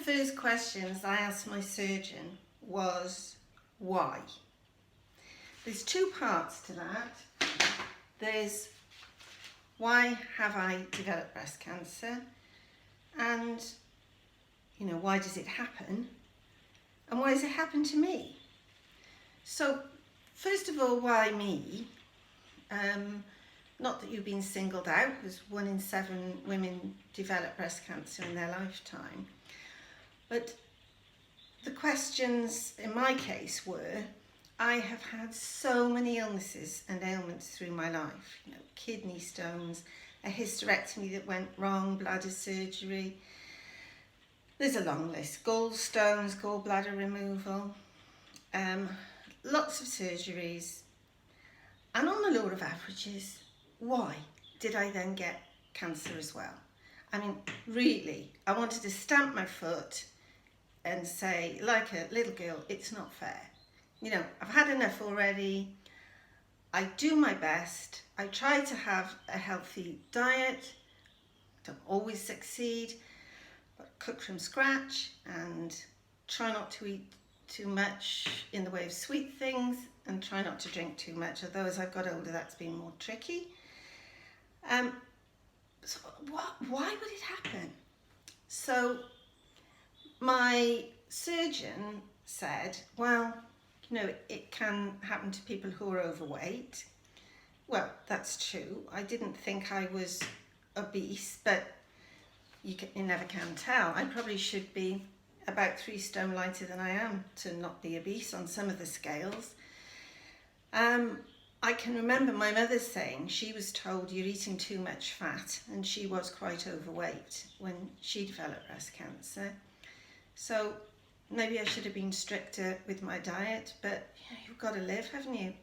first questions I asked my surgeon was, why? There's two parts to that. There's, why have I developed breast cancer? And, why does it happen? And why does it happen to me? So, first of all, why me? Not that you've been singled out, because 1 in 7 women develop breast cancer in their lifetime. But the questions in my case were, I have had so many illnesses and ailments through my life. Kidney stones, a hysterectomy that went wrong, bladder surgery. There's a long list. Gallstones, gallbladder removal, lots of surgeries. And on the law of averages, why did I then get cancer as well? I mean, really, I wanted to stamp my foot and say, like a little girl, it's not fair. I've had enough already. I do my best. I try to have a healthy diet. Don't always succeed, but cook from scratch and try not to eat too much in the way of sweet things and try not to drink too much, although as I've got older that's been more tricky. So why would it happen? So my surgeon said, well, it can happen to people who are overweight. Well, that's true. I didn't think I was obese, but you never can tell. I probably should be about 3 stone lighter than I am to not be obese on some of the scales. I can remember my mother saying she was told you're eating too much fat, and she was quite overweight when she developed breast cancer. So maybe I should have been stricter with my diet, but you've got to live, haven't you?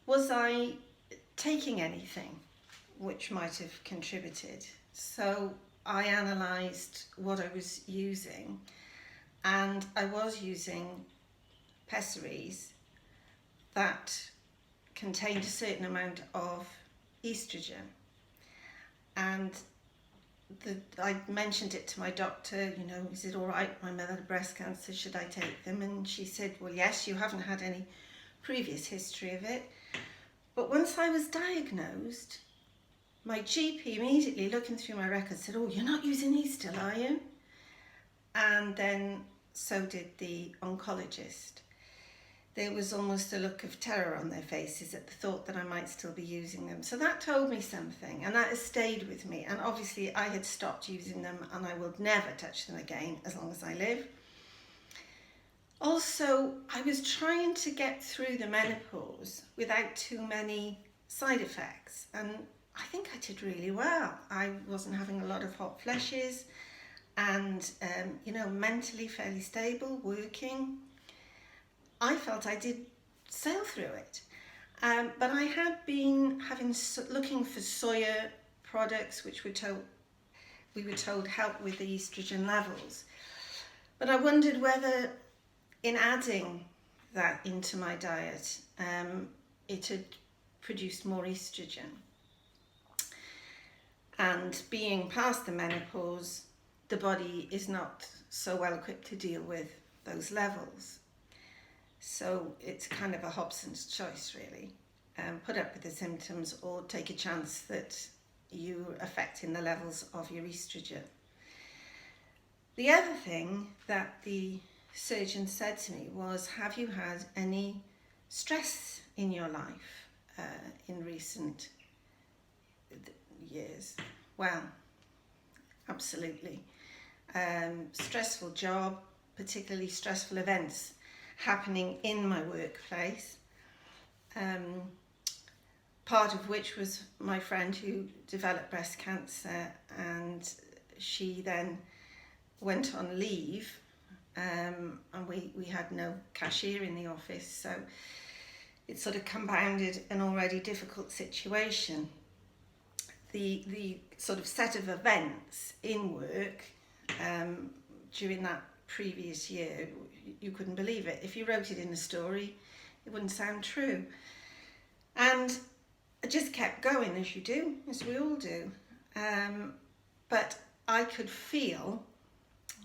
Was I taking anything which might have contributed? So I analysed what I was using, and I was using pessaries that contained a certain amount of estrogen. And I mentioned it to my doctor, is it all right? My mother had breast cancer, should I take them? And she said, well, yes, you haven't had any previous history of it. But once I was diagnosed, my GP immediately looking through my records said, oh, you're not using these still, are you? And then so did the oncologist. There was almost a look of terror on their faces at the thought that I might still be using them. So that told me something, and that has stayed with me. And obviously I had stopped using them and I will never touch them again as long as I live. Also, I was trying to get through the menopause without too many side effects, and I think I did really well. I wasn't having a lot of hot flushes and, mentally fairly stable, working. I felt I did sail through it. But I had been looking for soya products which we were told help with the estrogen levels. But I wondered whether in adding that into my diet, it had produced more estrogen. And being past the menopause, the body is not so well equipped to deal with those levels. So it's kind of a Hobson's choice, really. Put up with the symptoms or take a chance that you're affecting the levels of your estrogen. The other thing that the surgeon said to me was, have you had any stress in your life in recent years? Well, absolutely. Stressful job, particularly stressful events happening in my workplace, part of which was my friend who developed breast cancer, and she then went on leave, and we had no cashier in the office, so it sort of compounded an already difficult situation. The sort of set of events in work during that previous year, you couldn't believe it. If you wrote it in a story, it wouldn't sound true. And I just kept going, as you do, as we all do. But I could feel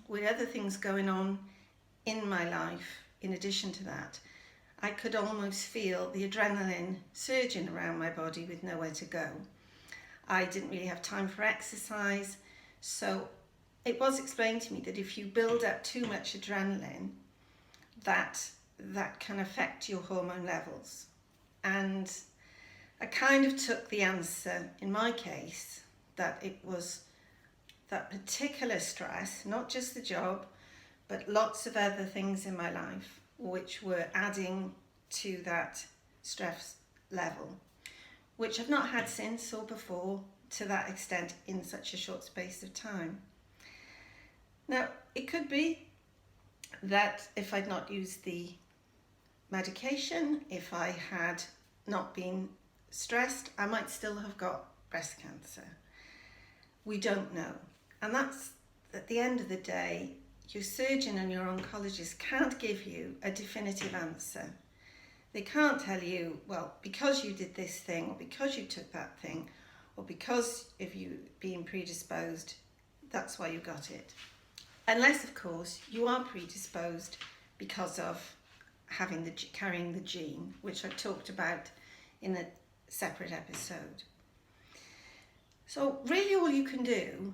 with other things going on in my life, in addition to that, I could almost feel the adrenaline surging around my body with nowhere to go. I didn't really have time for exercise, so it was explained to me that if you build up too much adrenaline, that can affect your hormone levels. And I kind of took the answer in my case that it was that particular stress, not just the job, but lots of other things in my life which were adding to that stress level, which I've not had since or before to that extent in such a short space of time. Now, it could be that if I'd not used the medication, if I had not been stressed, I might still have got breast cancer. We don't know. And that's, at the end of the day, your surgeon and your oncologist can't give you a definitive answer. They can't tell you, well, because you did this thing, or because you took that thing, or because of you being predisposed, that's why you got it. Unless, of course, you are predisposed because of carrying the gene, which I talked about in a separate episode. So really all you can do,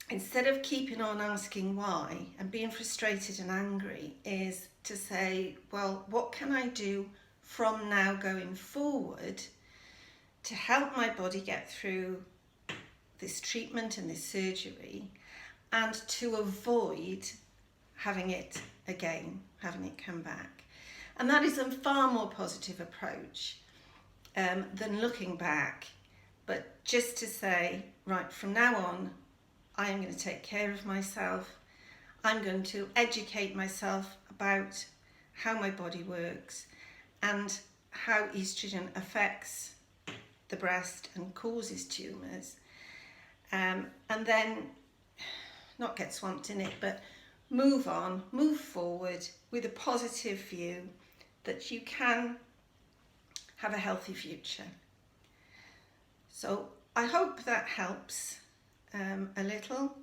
instead of keeping on asking why and being frustrated and angry, is to say, well, what can I do from now going forward to help my body get through this treatment and this surgery, and to avoid having it again, having it come back. And that is a far more positive approach than looking back, but just to say, right, from now on, I am going to take care of myself. I'm going to educate myself about how my body works and how estrogen affects the breast and causes tumours. And then not get swamped in it, but move on, move forward with a positive view that you can have a healthy future. So I hope that helps a little,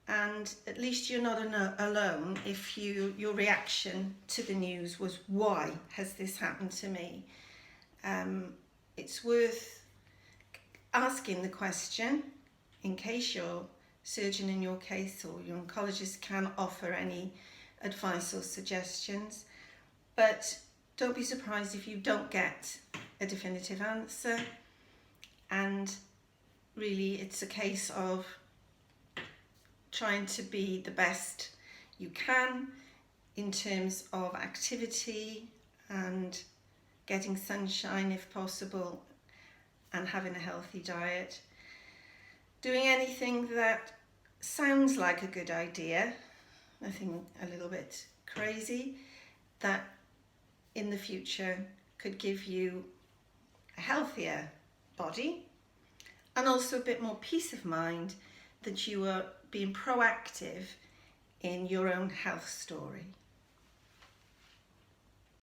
and at least you're not alone if your reaction to the news was, why has this happened to me? It's worth asking the question in case your surgeon in your case or your oncologist can offer any advice or suggestions, but don't be surprised if you don't get a definitive answer. And really it's a case of trying to be the best you can in terms of activity and getting sunshine if possible, and having a healthy diet, doing anything that sounds like a good idea, nothing a little bit crazy, that in the future could give you a healthier body and also a bit more peace of mind that you are being proactive in your own health story.